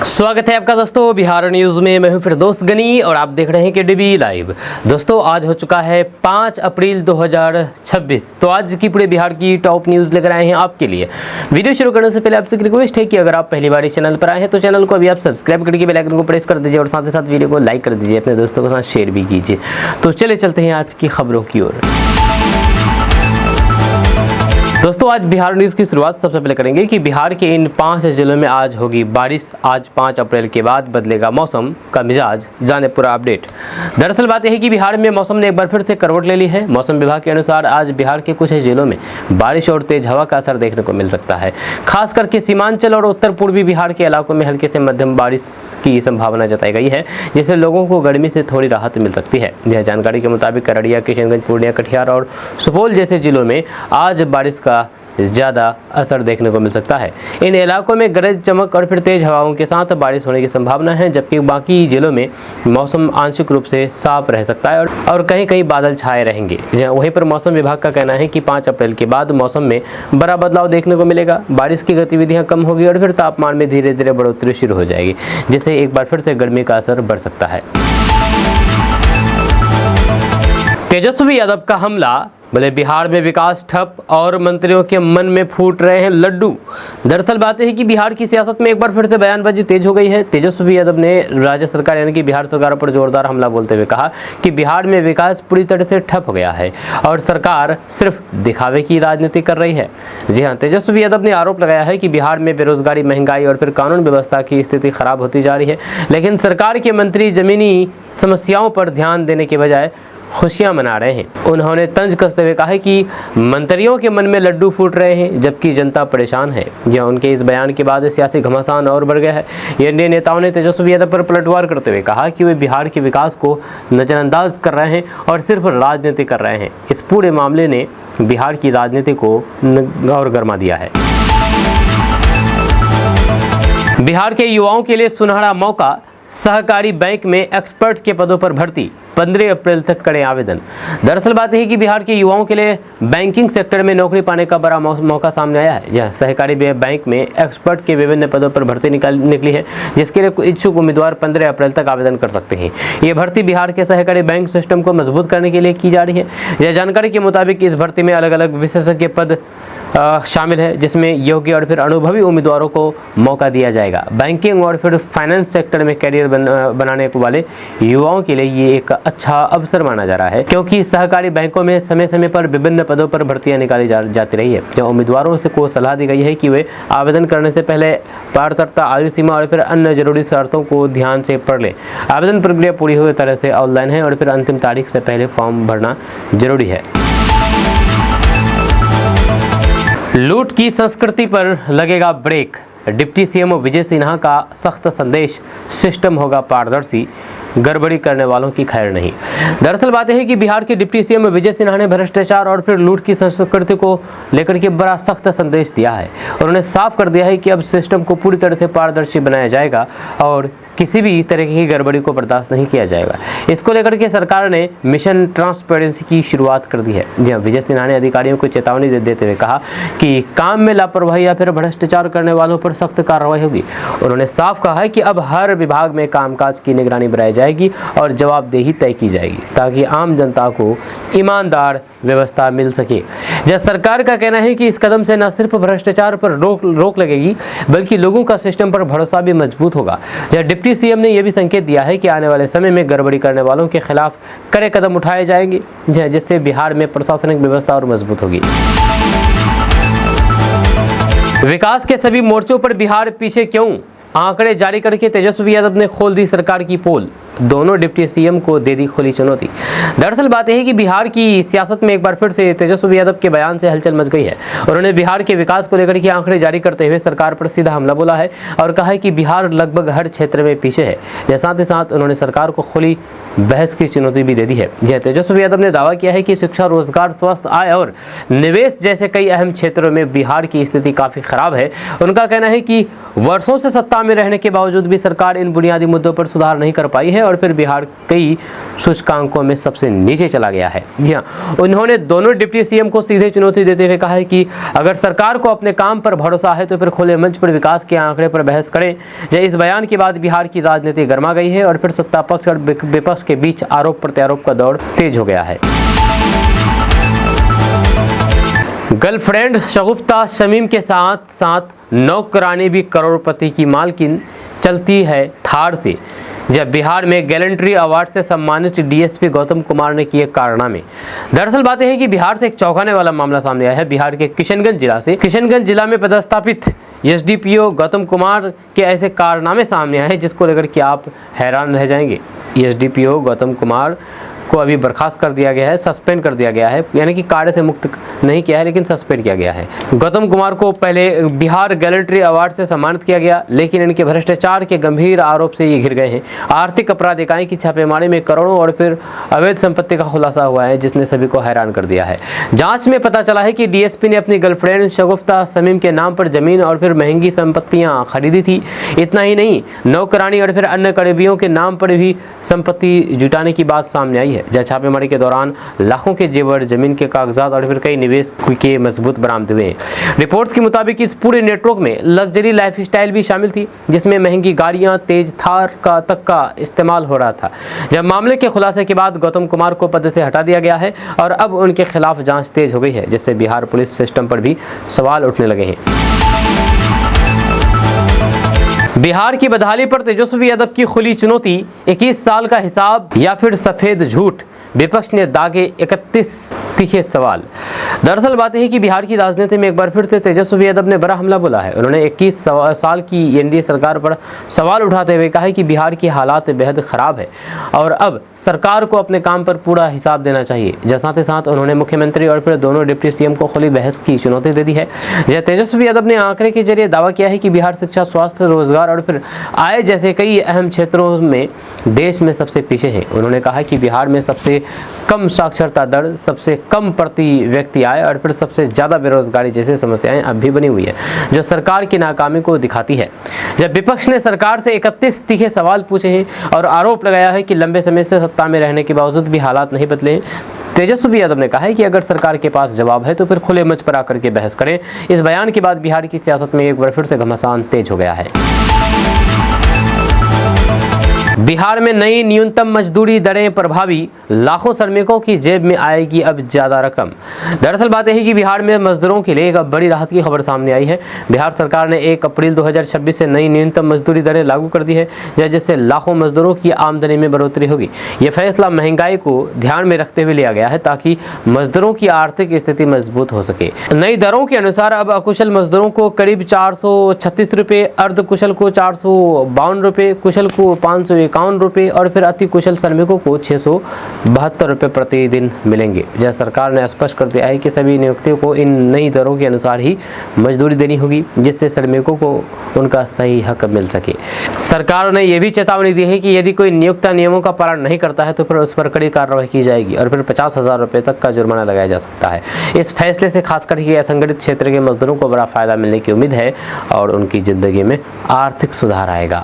स्वागत है आपका दोस्तों बिहार न्यूज में। मैं हूं फिरदौस गनी और आप देख रहे हैं केडीबी लाइव। दोस्तों आज हो चुका है 5 अप्रैल 2026। तो आज की पूरे बिहार की टॉप न्यूज लेकर आए हैं आपके लिए। वीडियो शुरू करने से पहले आपसे रिक्वेस्ट है कि अगर आप पहली बार इस चैनल पर आए हैं तो चैनल को अभी आप सब्सक्राइब करके बेल आइकन को प्रेस कर दीजिए और साथ ही साथ वीडियो को लाइक कर दीजिए, अपने दोस्तों के साथ शेयर भी कीजिए। तो चले चलते हैं आज की खबरों की ओर। दोस्तों आज बिहार न्यूज़ की शुरुआत सबसे पहले करेंगे कि बिहार के इन 5 जिलों में आज होगी बारिश। आज 5 अप्रैल के बाद बदलेगा मौसम का मिजाज, जाने पूरा अपडेट। दरअसल बात यह है कि बिहार में मौसम ने एक बार फिर से करवट ले ली है। मौसम विभाग के अनुसार आज बिहार के कुछ जिलों में बारिश और तेज हवा का असर देखने को मिल सकता है। खास करके सीमांचल और उत्तर पूर्वी बिहार के इलाकों में हल्के से मध्यम बारिश की संभावना जताई गई है, जिससे लोगों को गर्मी से थोड़ी राहत मिल सकती है। यह जानकारी के मुताबिक अररिया, किशनगंज, पूर्णिया, कटिहार और सुपौल जैसे जिलों में आज बारिश का ज़्यादा असर देखने को मिल सकता है। इन इलाकों में गरज, चमक और फिर तेज हवाओं के साथ बारिश होने की संभावना है, जबकि बाकी जिलों में मौसम आंशिक रूप से साफ रह सकता है और कहीं कहीं बादल छाए रहेंगे। वहीं पर मौसम विभाग का कहना है कि 5 अप्रैल के बाद मौसम में बड़ा बदलाव देखने को मिलेगा। बारिश की गतिविधियां कम होगी और फिर तापमान में धीरे धीरे बढ़ोतरी शुरू हो जाएगी, जिससे एक बार फिर से गर्मी का असर बढ़ सकता है। तेजस्वी यादव का हमला, बोले बिहार में विकास ठप और मंत्रियों के मन में फूट रहे हैं लड्डू। दरअसल बात है कि बिहार की सियासत में एक बार फिर से बयानबाजी तेज हो गई है। तेजस्वी यादव ने राज्य सरकार यानी कि बिहार सरकार पर जोरदार हमला बोलते हुए कहा कि बिहार में विकास पूरी तरह से ठप हो गया है और सरकार सिर्फ दिखावे की राजनीति कर रही है। जी हाँ, तेजस्वी यादव ने आरोप लगाया है कि बिहार में बेरोजगारी, महंगाई और फिर कानून व्यवस्था की स्थिति खराब होती जा रही है, लेकिन सरकार के मंत्री जमीनी समस्याओं पर ध्यान देने के बजाय खुशियां मना रहे हैं। उन्होंने तंज कसते हुए कहा है कि मंत्रियों के मन में लड्डू फूट रहे हैं जबकि जनता परेशान है। जहां उनके इस बयान के बाद सियासी घमासान और बढ़ गया है। एनडीए नेताओं ने तेजस्वी यादव पर पलटवार करते हुए कहा कि वे बिहार के विकास को नजरअंदाज कर रहे हैं और सिर्फ राजनीति कर रहे हैं। इस पूरे मामले ने बिहार की राजनीति को और गर्मा दिया है। बिहार के युवाओं के लिए सुनहरा मौका, सहकारी बैंक में एक्सपर्ट के पदों पर भर्ती, 15 अप्रैल तक करें आवेदन। दरअसल बात है कि बिहार के युवाओं के लिए बैंकिंग सेक्टर में नौकरी पाने का बड़ा मौका सामने आया है। यह सहकारी बैंक में एक्सपर्ट के विभिन्न पदों पर भर्ती निकली है, जिसके लिए इच्छुक उम्मीदवार 15 अप्रैल तक आवेदन कर सकते हैं। ये भर्ती बिहार के सहकारी बैंक सिस्टम को मजबूत करने के लिए की जा रही है। यह जानकारी के मुताबिक इस भर्ती में अलग अलग विशेषज्ञ पद शामिल है, जिसमें योग्य और फिर अनुभवी उम्मीदवारों को मौका दिया जाएगा। बैंकिंग और फिर फाइनेंस सेक्टर में कैरियर बनाने वाले युवाओं के लिए ये एक अच्छा अवसर माना जा रहा है, क्योंकि सहकारी बैंकों में समय समय पर विभिन्न पदों पर भर्तियां निकाली जाती रही है। जो उम्मीदवारों से को सलाह दी गई है कि वे आवेदन करने से पहले पात्रता, आयु सीमा और फिर अन्य जरूरी शर्तों को ध्यान से पढ़ लें। आवेदन प्रक्रिया पूरी हुई तरह से ऑनलाइन है और फिर अंतिम तारीख से पहले फॉर्म भरना जरूरी है। लूट की संस्कृति पर लगेगा break, deputy CM Vijay Sinha का सख्त संदेश, सिस्टम होगा पारदर्शी, गड़बड़ी करने वालों की खैर नहीं। दरअसल बात यह है कि बिहार के डिप्टी सीएम विजय सिन्हा ने भ्रष्टाचार और फिर लूट की संस्कृति को लेकर के बड़ा सख्त संदेश दिया है। उन्होंने साफ कर दिया है कि अब सिस्टम को पूरी तरह से पारदर्शी बनाया जाएगा और किसी भी तरह की गड़बड़ी को बर्दाश्त नहीं किया जाएगा। इसको लेकर के सरकार ने मिशन ट्रांसपेरेंसी की शुरुआत कर दी है। जी हाँ, विजय सिन्हा ने अधिकारियों को चेतावनी देते हुए कहा कि काम में लापरवाही या फिर भ्रष्टाचार करने वालों पर सख्त कार्रवाई होगी। उन्होंने साफ कहा है कि अब हर विभाग में कामकाज की निगरानी बढ़ाई जाएगी और जवाबदेही तय की जाएगी, ताकि आम जनता को ईमानदार व्यवस्था मिल सके। यह सरकार का कहना है कि इस कदम से न सिर्फ भ्रष्टाचार पर रोक लगेगी, बल्कि लोगों का सिस्टम पर भरोसा भी मजबूत होगा। यह डिप्टी सीएम ने यह भी संकेत दिया है कि आने वाले समय में गड़बड़ी करने वालों के खिलाफ कड़े कदम उठाए जाएंगे, जिससे बिहार में प्रशासनिक व्यवस्था और मजबूत होगी। विकास के सभी मोर्चों पर बिहार पीछे क्यों, आंकड़े जारी करके तेजस्वी यादव ने खोल दी सरकार की पोल, दोनों डिप्टी सीएम को दे दी खुली चुनौती। दरअसल बात यह है कि बिहार की सियासत में एक बार फिर से तेजस्वी यादव के बयान से हलचल मच गई है। उन्होंने बिहार के विकास को लेकर के आंकड़े जारी करते हुए सरकार पर सीधा हमला बोला है और कहा है कि बिहार लगभग हर क्षेत्र में पीछे है। साथ ही साथ उन्होंने सरकार को खुली बहस की चुनौती भी दे दी है। तेजस्वी यादव ने दावा किया है कि शिक्षा, रोजगार, स्वास्थ्य, आय और निवेश जैसे कई अहम क्षेत्रों में बिहार की स्थिति काफी खराब है। उनका कहना है कि वर्षों से सत्ता में रहने के बावजूद भी सरकार इन बुनियादी मुद्दों पर सुधार नहीं कर पाई है और फिर बिहार कई सूचकांकों में सबसे नीचे चला गया है। जी हाँ, उन्होंने दोनों डिप्टी सीएम को सीधे चुनौती देते हुए कहा है कि अगर सरकार को अपने काम पर भरोसा है तो फिर खुले मंच पर विकास के आंकड़े पर बहस करें। इस बयान के बाद बिहार की राजनीति गर्मा गई है और फिर सत्ता पक्ष और विपक्ष के बीच आरोप प्रत्यारोप का दौर तेज हो गया है। गर्लफ्रेंड शगुफ्ता शमीम के साथ साथ नौकरानी भी करोड़पति की मालकिन चलती है थार से। जब बिहार में गैलेंट्री अवार्ड से सम्मानित डीएसपी गौतम कुमार ने किए कारनामे। दरअसल बात है कि बिहार से एक चौंकाने वाला मामला सामने आया है। बिहार के किशनगंज जिला में पदस्थापित एसडीपीओ गौतम कुमार के ऐसे कारनामे सामने आए हैं जिसको लेकर के आप हैरान रह जाएंगे। एसडीपीओ गौतम कुमार को अभी बर्खास्त कर दिया गया है, सस्पेंड कर दिया गया है, यानी कि कार्य से मुक्त नहीं किया है लेकिन सस्पेंड किया गया है। गौतम कुमार को पहले बिहार गैलेंट्री अवार्ड से सम्मानित किया गया, लेकिन इनके भ्रष्टाचार के गंभीर आरोप से ये घिर गए हैं। आर्थिक अपराध इकाई की छापेमारी में करोड़ों और फिर अवैध संपत्ति का खुलासा हुआ है जिसने सभी को हैरान कर दिया है। जांच में पता चला है कि डीएसपी ने अपनी गर्लफ्रेंड शगुफ्ता शमीम के नाम पर जमीन और फिर महंगी संपत्तियां खरीदी थी। इतना ही नहीं, नौकरानी और फिर अन्य करीबियों के नाम पर भी संपत्ति जुटाने की बात सामने आई है। जहां छापेमारी के दौरान लाखों के जेवर, जमीन के कागजात और फिर कई निवेश के मजबूत बरामद हुए हैं। रिपोर्ट्स के मुताबिक इस पूरे नेटवर्क में लग्जरी लाइफस्टाइल भी शामिल थी जिसमें महंगी गाड़ियां, तेज थार तक का इस्तेमाल हो रहा था। जब मामले के खुलासे के बाद गौतम कुमार को पद से हटा दिया गया है और अब उनके खिलाफ जांच तेज हो गई है, जिससे बिहार पुलिस सिस्टम पर भी सवाल उठने लगे हैं। बिहार की बदहाली पर तेजस्वी यादव की खुली चुनौती, 21 साल का हिसाब या फिर सफेद झूठ, विपक्ष ने दागे 31 तीखे सवाल। दरअसल बात है कि बिहार की राजनीति में एक बार फिर से तेजस्वी यादव ने बड़ा हमला बोला है। उन्होंने 21 साल की एनडीए सरकार पर सवाल उठाते हुए कहा है कि बिहार की हालात बेहद खराब है और अब सरकार को अपने काम पर पूरा हिसाब देना चाहिए। साथ ही साथ उन्होंने मुख्यमंत्री और फिर दोनों डिप्टी सीएम को खुली बहस की चुनौती दे दी है। तेजस्वी यादव ने आंकड़े के जरिए दावा किया है कि बिहार शिक्षा, स्वास्थ्य, रोजगार और फिर आय जैसे कई अहम क्षेत्रों में देश में सबसे पीछे है। उन्होंने कहा कि बिहार में सबसे कम साक्षरता दर, सबसे कम प्रति व्यक्ति आय और फिर सबसे ज्यादा बेरोजगारी जैसी समस्याएं अब भी बनी हुई है, जो सरकार की नाकामी को दिखाती है। जब विपक्ष ने सरकार से 31 तीखे सवाल पूछे हैं और आरोप लगाया है कि लंबे समय से सत्ता में रहने के बावजूद भी हालात नहीं बदले हैं, तेजस्वी यादव ने कहा है कि अगर सरकार के पास जवाब है तो फिर खुले मंच पर आकर के बहस करें। इस बयान के बाद बिहार की सियासत में एक बार फिर से घमासान तेज हो गया है। बिहार में नई न्यूनतम मजदूरी दरें प्रभावी, लाखों श्रमिकों की जेब में आएगी अब ज्यादा रकम। दरअसल बात यह है कि बिहार में मजदूरों के लिए एक बड़ी राहत की खबर सामने आई है। बिहार सरकार ने 1 अप्रैल 2026 से नई न्यूनतम मजदूरी दरें लागू कर दी है, जिससे लाखों मजदूरों की आमदनी में बढ़ोतरी होगी। यह फैसला महंगाई को ध्यान में रखते हुए लिया गया है ताकि मजदूरों की आर्थिक स्थिति मजबूत हो सके। नई दरों के अनुसार अब अकुशल मजदूरों को करीब 436 रुपये, अर्ध कुशल को 452 रुपये, कुशल को 551 रुपये और फिर अति कुशल श्रमिकों को 672 रुपये प्रतिदिन मिलेंगे। जहां सरकार ने स्पष्ट कर दिया है कि सभी नियुक्तियों को इन नई दरों के अनुसार ही मजदूरी देनी होगी, जिससे श्रमिकों को उनका सही हक मिल सके। सरकार ने यह भी चेतावनी दी है कि यदि कोई नियोक्ता नियमों का पालन नहीं करता है तो फिर उस पर कड़ी कार्रवाई की जाएगी और फिर 50,000 रुपये तक का जुर्माना लगाया जा सकता है। इस फैसले से खासकर असंगठित क्षेत्र के मजदूरों को बड़ा फायदा मिलने की उम्मीद है और उनकी जिंदगी में आर्थिक सुधार आएगा।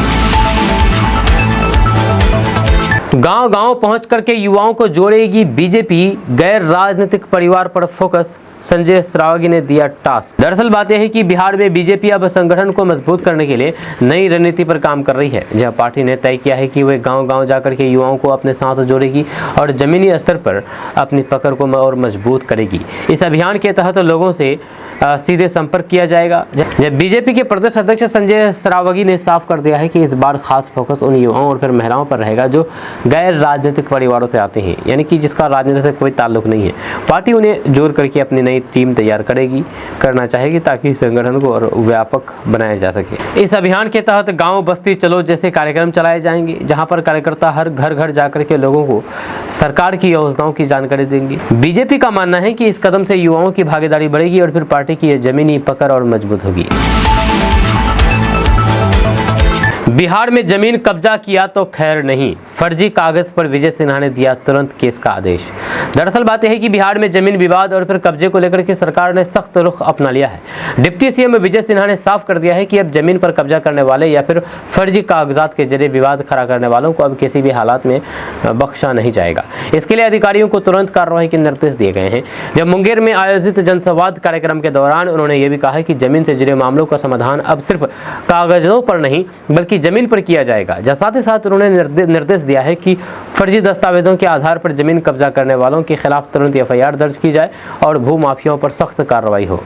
गांव-गांव पहुंच करके युवाओं को जोड़ेगी बीजेपी, गैर राजनीतिक परिवार पर फोकस, संजय सरावगी ने दिया टास्क। दरअसल बात यह है कि बिहार में बीजेपी अब संगठन को मजबूत करने के लिए नई रणनीति पर काम कर रही है। जहां पार्टी ने तय किया है कि वे गांव-गांव जाकर के युवाओं को अपने साथ जोड़ेगी और जमीनी स्तर पर अपनी पकड़ को और मजबूत करेगी। इस अभियान के तहत लोगों से सीधे संपर्क किया जाएगा। जब बीजेपी के प्रदेश अध्यक्ष संजय सरावगी ने साफ कर दिया है कि इस बार खास फोकस उन युवाओं और फिर महिलाओं पर रहेगा जो गैर राजनीतिक परिवारों से आते हैं, यानी कि जिसका राजनीति से कोई ताल्लुक नहीं है। पार्टी उन्हें जोड़ करके अपनी नई टीम तैयार करना चाहेगी ताकि संगठन को और व्यापक बनाया जा सके। इस अभियान के तहत गांव बस्ती चलो जैसे कार्यक्रम चलाए जाएंगे, जहां पर कार्यकर्ता हर घर जाकर के लोगों को सरकार की योजनाओं की जानकारी देंगे। बीजेपी का मानना है कि इस कदम से युवाओं की भागीदारी बढ़ेगी और फिर पार्टी की जमीनी पकड़ और मजबूत होगी। बिहार में जमीन कब्जा किया तो खैर नहीं, फर्जी कागज पर विजय सिन्हा ने दिया तुरंत केस का आदेश। दरअसल बात यह है कि बिहार में जमीन विवाद और फिर कब्जे को लेकर के सरकार ने सख्त रुख अपना लिया है। डिप्टी सीएम विजय सिन्हा ने साफ कर दिया है कि अब जमीन पर कब्जा करने वाले या फिर फर्जी कागजात के जरिए विवाद खड़ा करने वालों को अब किसी भी हालात में बख्शा नहीं जाएगा। इसके लिए अधिकारियों को तुरंत कार्रवाई के निर्देश दिए गए हैं। जब मुंगेर में आयोजित जनसंवाद कार्यक्रम के दौरान उन्होंने ये भी कहा है कि जमीन से जुड़े मामलों का समाधान अब सिर्फ कागजों पर नहीं बल्कि जमीन पर किया जाएगा। साथ ही साथ उन्होंने निर्देश दिया है कि फर्जी दस्तावेजों के आधार पर जमीन कब्जा करने वालों के खिलाफ तुरंत एफआईआर दर्ज की जाए और भू माफियाओं पर सख्त कार्रवाई हो।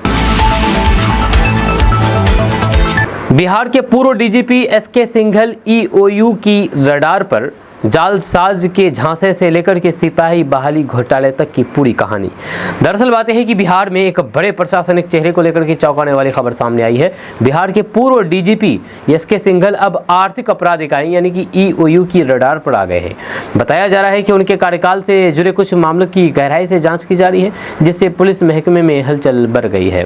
बिहार के पूर्व डीजीपी एसके सिंघल ईओयू की रडार पर जालसाज के झांसे से लेकर के सिपाही बहाली घोटाले तक की पूरी कहानी। दरअसल बात यह है कि बिहार में एक बड़े प्रशासनिक चेहरे को लेकर के चौंकाने वाली खबर सामने आई है। बिहार के पूर्व डीजीपी एसके सिंघल अब आर्थिक अपराध इकाई यानी कि ईओयू की रडार पर आ गए हैं। बताया जा रहा है कि उनके कार्यकाल से जुड़े कुछ मामलों की गहराई से जांच की जा रही है, जिससे पुलिस महकमे में हलचल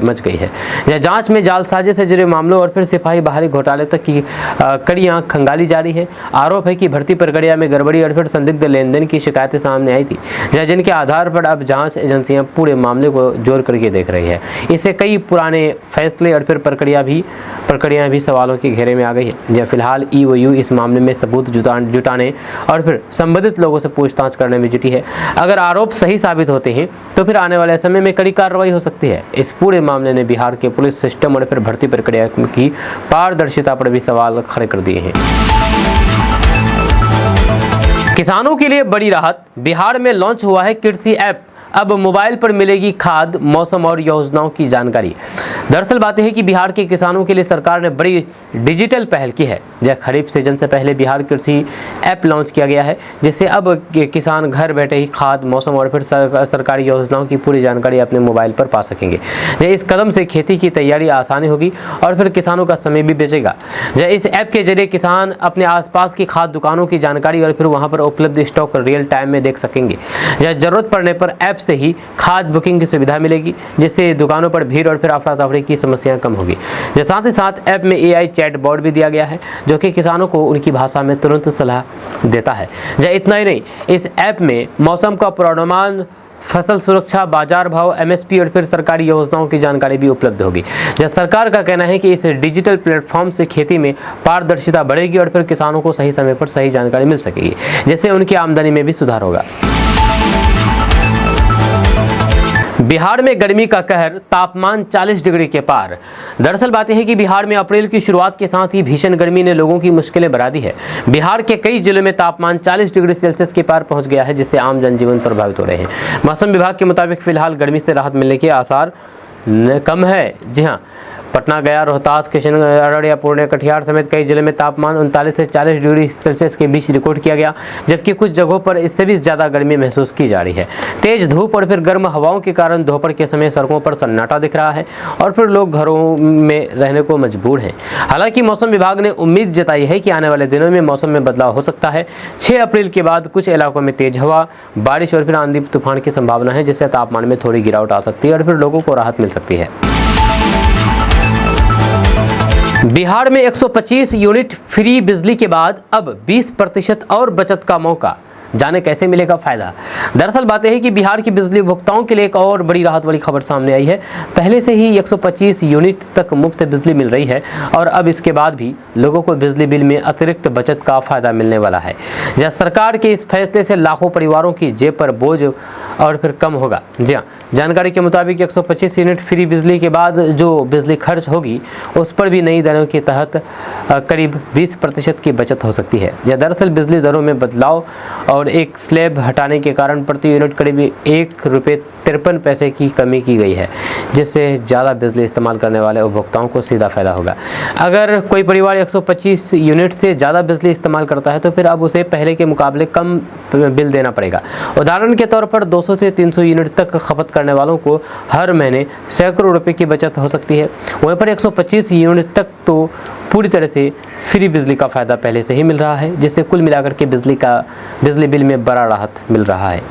मच गई है। यह जांच में जालसाजी से जुड़े मामलों और फिर सिपाही बहाली घोटाले तक की कड़ियां खंगाली जा रही है। आरोप है कि भर्ती प्रक्रिया गड़बड़ी और फिर संदिग्ध लेन देन की शिकायतें सामने आई थी, जिनके आधार पर अब जांच एजेंसियां पूरे मामले को जोड़ करके देख रही है। इससे कई पुराने फैसले और फिर प्रक्रियाएं भी सवालों के घेरे में आ गई है। फिलहाल ईओयू इस मामले में सबूत जुटाने और फिर संबंधित लोगों से पूछताछ करने में जुटी है। अगर आरोप सही साबित होते हैं तो फिर आने वाले समय में कड़ी कार्रवाई हो सकती है। इस पूरे मामले ने बिहार के पुलिस सिस्टम और फिर भर्ती प्रक्रिया की पारदर्शिता पर भी सवाल खड़े कर दिए हैं। किसानों के लिए बड़ी राहत, बिहार में लॉन्च हुआ है कृषि ऐप। अब मोबाइल पर मिलेगी खाद, मौसम और योजनाओं की जानकारी। दरअसल बात है कि बिहार के किसानों के लिए सरकार ने बड़ी डिजिटल पहल की है। खरीफ सीजन से पहले बिहार कृषि ऐप लॉन्च किया गया है, जिससे अब किसान घर बैठे ही खाद, मौसम और फिर सरकारी योजनाओं की पूरी जानकारी अपने मोबाइल पर पा सकेंगे। इस कदम से खेती की तैयारी आसानी होगी और फिर किसानों का समय भी बचेगा। इस ऐप के जरिए किसान अपने आसपास की खाद दुकानों की जानकारी और फिर वहां पर उपलब्ध स्टॉक रियल टाइम में देख सकेंगे। जरूरत पड़ने पर ऐप से ही खाद बुकिंग की सुविधा मिलेगी, जिससे दुकानों पर भीड़ और फिर अफरा तफरी की समस्याएं कम होगी। साथ ही साथ ऐप में AI चैट बॉट भी दिया गया है, जो कि किसानों को उनकी भाषा में तुरंत सलाह देता है। इतना ही नहीं, इस ऐप में मौसम का पूर्वानुमान, फसल सुरक्षा, बाजार भाव, MSP और फिर सरकारी योजनाओं की जानकारी भी उपलब्ध होगी। सरकार का कहना है कि इस डिजिटल प्लेटफॉर्म से खेती में पारदर्शिता बढ़ेगी और फिर किसानों को सही समय पर सही जानकारी मिल सकेगी, जिससे उनकी आमदनी में भी सुधार होगा। बिहार में गर्मी का कहर, तापमान 40 डिग्री के पार। दरअसल बात यह है कि बिहार में अप्रैल की शुरुआत के साथ ही भीषण गर्मी ने लोगों की मुश्किलें बढ़ा दी है। बिहार के कई जिलों में तापमान 40 डिग्री सेल्सियस के पार पहुंच गया है, जिससे आम जनजीवन प्रभावित हो रहे हैं। मौसम विभाग के मुताबिक फिलहाल गर्मी से राहत मिलने के आसार कम है। जी हाँ, पटना, गया, रोहतास, किशनगंज, अररिया, पूर्णिया, कटिहार समेत कई जिले में तापमान 39 से 40 डिग्री सेल्सियस के बीच रिकॉर्ड किया गया, जबकि कुछ जगहों पर इससे भी ज़्यादा गर्मी महसूस की जा रही है। तेज धूप और फिर गर्म हवाओं के कारण दोपहर के समय सड़कों पर सन्नाटा दिख रहा है और फिर लोग घरों में रहने को मजबूर हैं। हालांकि मौसम विभाग ने उम्मीद जताई है कि आने वाले दिनों में मौसम में बदलाव हो सकता है। 6 अप्रैल के बाद कुछ इलाकों में तेज हवा, बारिश और फिर आंधी तूफान की संभावना है, जिससे तापमान में थोड़ी गिरावट आ सकती है और फिर लोगों को राहत मिल सकती है। बिहार में 125 यूनिट फ्री बिजली के बाद अब 20% और बचत का मौका, जाने कैसे मिलेगा फायदा। दरअसल बात यह है कि बिहार की बिजली उपभोक्ताओं के लिए एक और बड़ी राहत वाली खबर सामने आई है। पहले से ही 125 यूनिट तक मुफ्त बिजली मिल रही है और अब इसके बाद भी लोगों को बिजली बिल में अतिरिक्त बचत का फायदा मिलने वाला है। सरकार के इस फैसले से लाखों परिवारों की जेब पर बोझ और फिर कम होगा। जी हाँ, जानकारी के मुताबिक 125 यूनिट फ्री बिजली के बाद जो बिजली खर्च होगी उस पर भी नई दरों के तहत करीब 20% की बचत हो सकती है। दरअसल बिजली दरों में बदलाव और एक स्लैब हटाने के कारण प्रति यूनिट करीब ₹1.53 की कमी की गई है, जिससे ज़्यादा बिजली इस्तेमाल करने वाले उपभोक्ताओं को सीधा फायदा होगा। अगर कोई परिवार 125 यूनिट से ज़्यादा बिजली इस्तेमाल करता है तो फिर अब उसे पहले के मुकाबले कम बिल देना पड़ेगा। उदाहरण के तौर पर 200 से 300 यूनिट तक खपत करने वालों को हर महीने सैकड़ों रुपए की बचत हो सकती है। वहीं पर 125 यूनिट तक तो पूरी तरह से फ्री बिजली का फायदा पहले से ही मिल रहा है, जिससे कुल मिलाकर के बिजली बिल में बड़ा राहत मिल रहा है।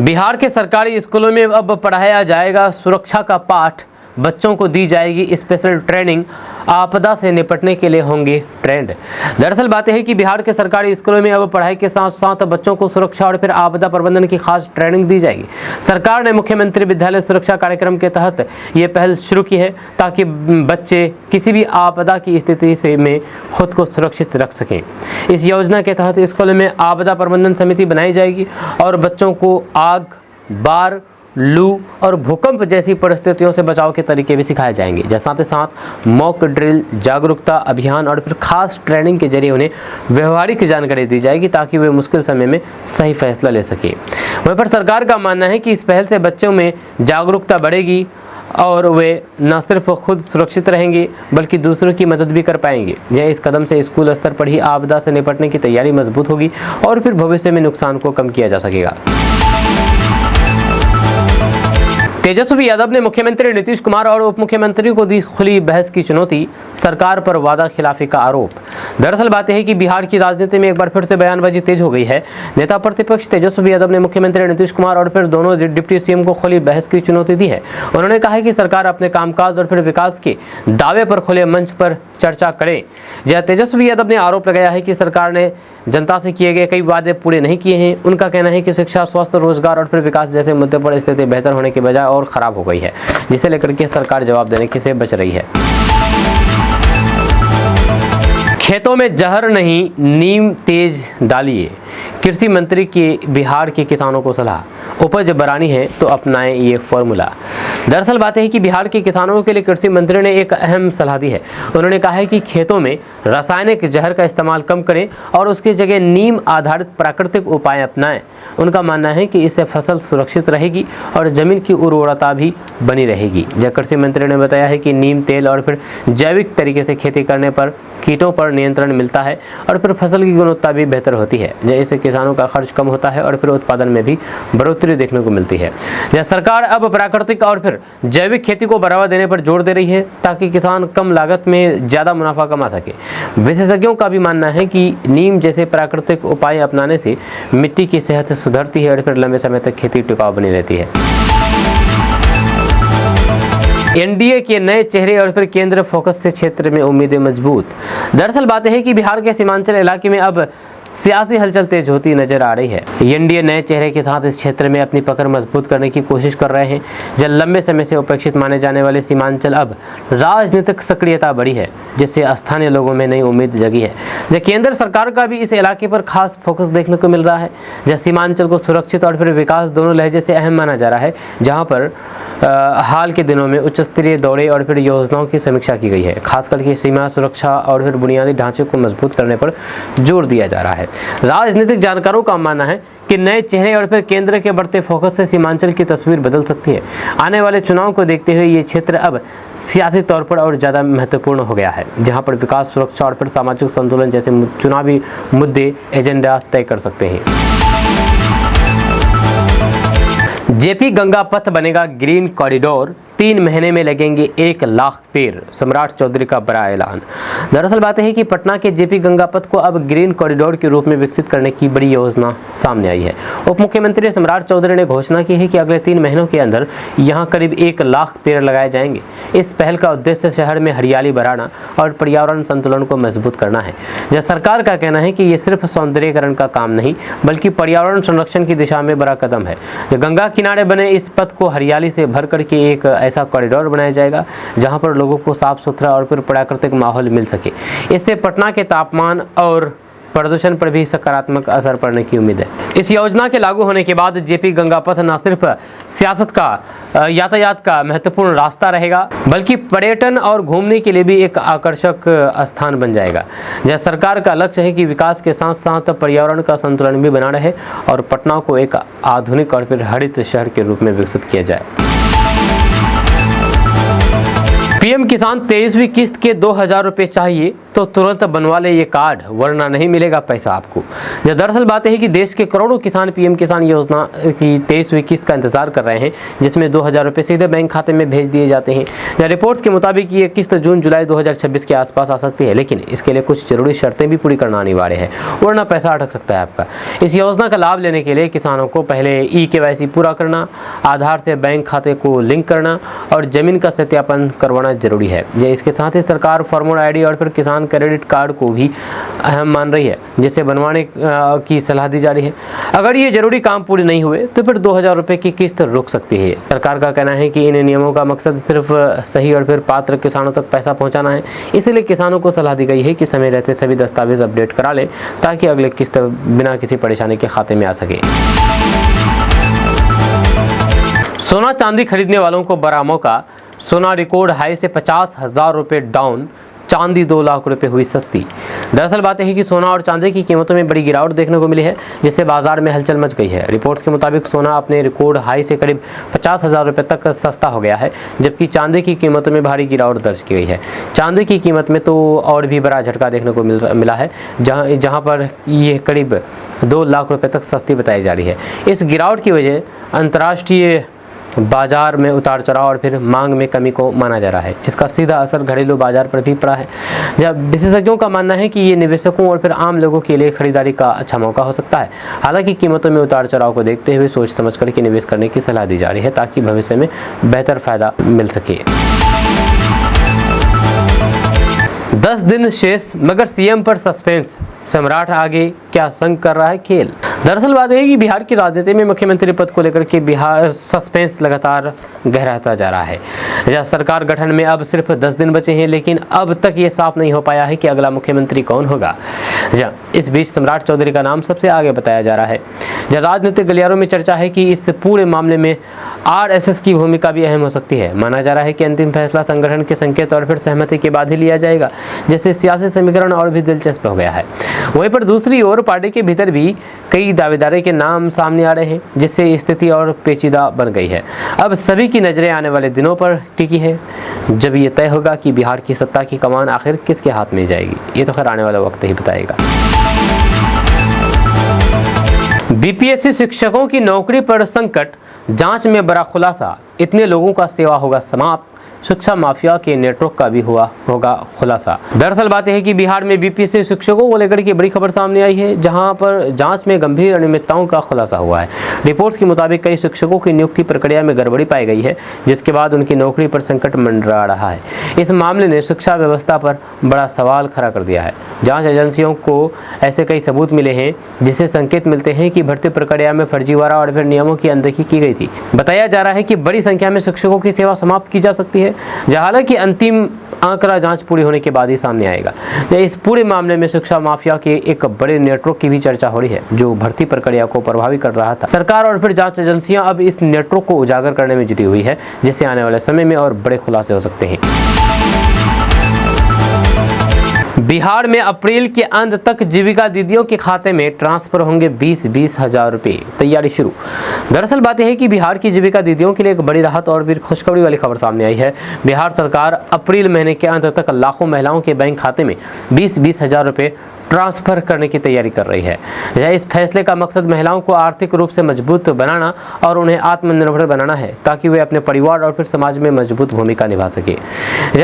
बिहार के सरकारी स्कूलों में अब पढ़ाया जाएगा सुरक्षा का पाठ, बच्चों को दी जाएगी स्पेशल ट्रेनिंग, आपदा से निपटने के लिए होंगे ट्रेंड। दरअसल बात यह है कि बिहार के सरकारी स्कूलों में अब पढ़ाई के साथ साथ बच्चों को सुरक्षा और फिर आपदा प्रबंधन की खास ट्रेनिंग दी जाएगी। सरकार ने मुख्यमंत्री विद्यालय सुरक्षा कार्यक्रम के तहत ये पहल शुरू की है ताकि बच्चे किसी भी आपदा की स्थिति से में खुद को सुरक्षित रख सकें। इस योजना के तहत स्कूलों में आपदा प्रबंधन समिति बनाई जाएगी और बच्चों को आग, बाढ़, लू और भूकंप जैसी परिस्थितियों से बचाव के तरीके भी सिखाए जाएंगे। साथ ही साथ मॉक ड्रिल, जागरूकता अभियान और फिर खास ट्रेनिंग के जरिए उन्हें व्यवहारिक जानकारी दी जाएगी ताकि वे मुश्किल समय में सही फैसला ले सकें। वहीं पर सरकार का मानना है कि इस पहल से बच्चों में जागरूकता बढ़ेगी और वे न सिर्फ खुद सुरक्षित रहेंगे बल्कि दूसरों की मदद भी कर पाएंगे। इस कदम से स्कूल स्तर पर ही आपदा से निपटने की तैयारी मजबूत होगी और फिर भविष्य में नुकसान को कम किया जा सकेगा। तेजस्वी यादव ने मुख्यमंत्री नीतीश कुमार और उप मुख्यमंत्री को दी खुली बहस की चुनौती, सरकार पर वादा खिलाफी का आरोप। दरअसल बात यह है कि बिहार की राजनीति में एक बार फिर से बयानबाजी तेज हो गई है। नेता प्रतिपक्ष तेजस्वी यादव ने मुख्यमंत्री नीतीश कुमार और फिर दोनों डिप्टी सीएम को खुली बहस की चुनौती दी है। उन्होंने कहा है कि सरकार अपने कामकाज और फिर विकास के दावे पर खुले मंच पर चर्चा करे। तेजस्वी यादव ने आरोप लगाया है कि सरकार ने जनता से किए गए कई वादे पूरे नहीं किए हैं। उनका कहना है कि शिक्षा, स्वास्थ्य, रोजगार और फिर विकास जैसे मुद्दे पर स्थिति बेहतर होने के बजाय और खराब हो गई है, जिसे लेकर के सरकार जवाब देने से बच रही है। खेतों में जहर नहीं, नीम तेज डालिए, कृषि मंत्री की बिहार के किसानों को सलाह। उपज बढ़ानी है तो अपनाएं ये फॉर्मूला। दरअसल बात है कि बिहार के किसानों के लिए कृषि मंत्री ने एक अहम सलाह दी है। उन्होंने कहा है कि खेतों में रासायनिक जहर का इस्तेमाल कम करें और उसकी जगह नीम आधारित प्राकृतिक उपाय अपनाएं। उनका मानना है कि इससे फसल सुरक्षित रहेगी और जमीन की उर्वरता भी बनी रहेगी। कृषि मंत्री ने बताया है कि नीम तेल और फिर जैविक तरीके से खेती करने पर कीटों पर नियंत्रण मिलता है और फिर फसल की गुणवत्ता भी बेहतर होती है। इससे किसानों का खर्च कम होता है और फिर उत्पादन में भी बढ़ोतरी देखने को मिलती है। सरकार अब प्राकृतिक और फिर जैविक खेती को बढ़ावा देने पर जोर दे रही है ताकि किसान कम लागत में ज़्यादा मुनाफा कमा सके। विशेषज्ञों का भी मानना है कि नीम जैसे प्राकृतिक उपाय अपनाने से मिट्टी की सेहत सुधरती है और फिर लंबे समय तक खेती टिकाऊ बनी रहती है। एनडीए के नए चेहरे और फिर केंद्र फोकस से क्षेत्र में उम्मीदें मजबूत। दरअसल बात है कि बिहार के सीमांचल इलाके में अब सियासी हलचल तेज होती नजर आ रही है। एनडीए नए चेहरे के साथ इस क्षेत्र में अपनी पकड़ मजबूत करने की कोशिश कर रहे हैं। जब लंबे समय से उपेक्षित माने जाने वाले सीमांचल अब राजनीतिक सक्रियता बढ़ी है, जिससे स्थानीय लोगों में नई उम्मीद जगी है। केंद्र सरकार का भी इस इलाके पर खास फोकस देखने को मिल रहा है। सीमांचल को सुरक्षित और फिर विकास दोनों लहजे से अहम माना जा रहा है, जहाँ पर हाल के दिनों में उच्च स्तरीय दौरे और फिर योजनाओं की समीक्षा की गई है। खासकर के सीमा सुरक्षा और फिर बुनियादी ढांचे को मजबूत करने पर जोर दिया जा रहा है। राजनीतिक जानकारों का मानना है कि नए चेहरे और फिर केंद्र के बढ़ते फोकस से सीमांचल की तस्वीर बदल सकती है। आने वाले चुनाव को देखते हुए ये क्षेत्र अब सियासी तौर पर और ज़्यादा महत्वपूर्ण हो गया है, जहां पर विकास, सुरक्षा और फिर सामाजिक संतुलन जैसे चुनावी मुद्दे एजेंडा तय कर सकते हैं। जेपी गंगा पथ बनेगा ग्रीन कॉरिडोर, 3 महीने में लगेंगे 1 लाख पेड़, सम्राट चौधरी का बड़ा ऐलान। दरअसल बात है कि पटना के जेपी गंगा पथ को अब ग्रीन कॉरिडोर के रूप में विकसित करने की बड़ी योजना सामने आई है। उप मुख्यमंत्री सम्राट चौधरी ने घोषणा की है कि अगले 3 महीनों के अंदर यहां करीब 1 लाख पेड़ लगाए जाएंगे। इस पहल का उद्देश्य शहर में हरियाली बढ़ाना और पर्यावरण संतुलन को मजबूत करना है। सरकार का कहना है कि ये सिर्फ सौंदर्यीकरण का काम नहीं बल्कि पर्यावरण संरक्षण की दिशा में बड़ा कदम है। गंगा किनारे बने इस पथ को हरियाली से भर करके एक ऐसा कॉरिडोर बनाया जाएगा जहां पर लोगों को साफ सुथरा और फिर प्राकृतिक माहौल मिल सके। इससे पटना के तापमान और प्रदूषण पर भी सकारात्मक असर पड़ने की उम्मीद है। इस योजना के लागू होने के बाद जेपी गंगा पथ न सिर्फ सियासत का यातायात का महत्वपूर्ण रास्ता रहेगा बल्कि पर्यटन और घूमने के लिए भी एक आकर्षक स्थान बन जाएगा। सरकार का लक्ष्य है कि विकास के साथ साथ पर्यावरण का संतुलन भी बना रहे और पटना को एक आधुनिक और फिर हरित शहर के रूप में विकसित किया जाए। पीएम किसान 23वीं किस्त के 2000 रुपये चाहिए, तो तुरंत बनवा ले ये कार्ड, वरना नहीं मिलेगा पैसा आपको। दरअसल बात है कि देश के करोड़ों किसान पीएम किसान योजना की 23वीं किस्त का इंतजार कर रहे हैं, जिसमें 2000 रुपये सीधे बैंक खाते में भेज दिए जाते हैं। रिपोर्ट्स के मुताबिक ये किस्त जून जुलाई 2026 के आसपास आ सकती है, लेकिन इसके लिए कुछ जरूरी शर्तें भी पूरी करना अनिवार्य है, वरना पैसा अटक सकता है आपका। इस योजना का लाभ लेने के लिए किसानों को पहले KYC पूरा करना, आधार से बैंक खाते को लिंक करना और जमीन का सत्यापन करवाना जरूरी है। इसके साथ ही सरकार फार्मर ID और फिर किसान क्रेडिट कार्ड को भी अहम मान रही है, जिसे बनवाने की सलाह दी जा रही है। अगर ये जरूरी काम पूरे नहीं हुए तो फिर 2000 रुपये की किस्त रुक सकती है। सरकार का कहना है कि इन नियमों का मकसद सिर्फ सही और फिर पात्र किसानों तक पैसा पहुंचाना है, इसलिए किसानों को सलाह दी गई है कि समय रहते सभी दस्तावेज अपडेट करा लें, ताकि अगले किस्त बिना किसी परेशानी के खाते में आ सके। सोना चांदी खरीदने वालों को बड़ा मौका, सोना रिकॉर्ड हाई से 50,000 रुपये डाउन, चांदी 2 लाख रुपए हुई सस्ती। दरअसल बात है कि सोना और चांदी की कीमतों में बड़ी गिरावट देखने को मिली है, जिससे बाजार में हलचल मच गई है। रिपोर्ट्स के मुताबिक सोना अपने रिकॉर्ड हाई से करीब 50,000 रुपये तक सस्ता हो गया है, जबकि चांदी की कीमतों में भारी गिरावट दर्ज की गई है। चांदी की कीमत में तो और भी बड़ा झटका देखने को मिला है, जहाँ पर ये करीब 2 लाख रुपये तक सस्ती बताई जा रही है। इस गिरावट की वजह अंतर्राष्ट्रीय बाजार में उतार चढ़ाव और फिर मांग में कमी को माना जा रहा है, जिसका सीधा असर घरेलू बाजार पर भी पड़ा है। जब विशेषज्ञों का मानना है कि ये निवेशकों और फिर आम लोगों के लिए खरीदारी का अच्छा मौका हो सकता है। हालांकि कीमतों में उतार चढ़ाव को देखते हुए सोच समझ करके निवेश करने की सलाह दी जा रही है, ताकि भविष्य में बेहतर फायदा मिल सके। 10 दिन शेष मगर CM पर सस्पेंस, सम्राट आगे क्या संग कर रहा है खेल। दरअसल बात है कि बिहार की राजनीति में मुख्यमंत्री पद को लेकर के बिहार सस्पेंस लगातार गहराता जा रहा है। सरकार गठन में अब सिर्फ 10 दिन बचे हैं, लेकिन अब तक ये साफ नहीं हो पाया है कि अगला मुख्यमंत्री कौन होगा। इस बीच सम्राट चौधरी का नाम सबसे आगे बताया जा रहा है। राजनीतिक गलियारों में चर्चा है कि इस पूरे मामले में RSS की भूमिका भी अहम हो सकती है। माना जा रहा है कि अंतिम फैसला संगठन के संकेत और फिर सहमति के बाद ही लिया जाएगा, जिससे सियासी समीकरण और भी दिलचस्प हो गया है। वहीं पर दूसरी ओर पार्टी के भीतर भी कई दावेदारों के नाम सामने आ रहे हैं, जिससे स्थिति और पेचीदा बन गई है। अब सभी की नजरें आने वाले दिनों पर टिकी है, जब ये तय होगा कि बिहार की सत्ता की कमान आखिर किसके हाथ में जाएगी। ये तो खैर आने वाला वक्त ही बताएगा। BPSC शिक्षकों की नौकरी पर संकट, जांच में बड़ा खुलासा, इतने लोगों का सेवा होगा समाप्त, शिक्षा माफिया के नेटवर्क का भी होगा खुलासा। दरअसल बात यह है कि बिहार में BPSC शिक्षकों को लेकर के बड़ी खबर सामने आई है, जहां पर जांच में गंभीर अनियमितताओं का खुलासा हुआ है। रिपोर्ट्स के मुताबिक कई शिक्षकों की नियुक्ति प्रक्रिया में गड़बड़ी पाई गई है, जिसके बाद उनकी नौकरी पर संकट मंडरा रहा है। इस मामले ने शिक्षा व्यवस्था पर बड़ा सवाल खड़ा कर दिया है। जाँच एजेंसियों को ऐसे कई सबूत मिले हैं, जिससे संकेत मिलते हैं कि भर्ती प्रक्रिया में फर्जीवाड़ा और फिर नियमों की अनदेखी की गई थी। बताया जा रहा है कि बड़ी संख्या में शिक्षकों की सेवा समाप्त की जा सकती है, हालांकि अंतिम आंकड़ा जांच पूरी होने के बाद ही सामने आएगा। इस पूरे मामले में शिक्षा माफिया के एक बड़े नेटवर्क की भी चर्चा हो रही है, जो भर्ती प्रक्रिया को प्रभावित कर रहा था। सरकार और फिर जांच एजेंसियां अब इस नेटवर्क को उजागर करने में जुटी हुई है, जिससे आने वाले समय में और बड़े खुलासे हो सकते हैं। बिहार में अप्रैल के अंत तक जीविका दीदियों के खाते में ट्रांसफर होंगे 20-20 हजार रुपये, तैयारी शुरू। दरअसल बात यह है कि बिहार की जीविका दीदियों के लिए एक बड़ी राहत और फिर खुशखबरी वाली खबर सामने आई है। बिहार सरकार अप्रैल महीने के अंत तक लाखों महिलाओं के बैंक खाते में 20-20 हजार रुपये ट्रांसफर करने की तैयारी कर रही है। इस फैसले का मकसद महिलाओं को आर्थिक रूप से मजबूत बनाना और उन्हें आत्मनिर्भर बनाना है, ताकि वे अपने परिवार और फिर समाज में मजबूत भूमिका निभा सके।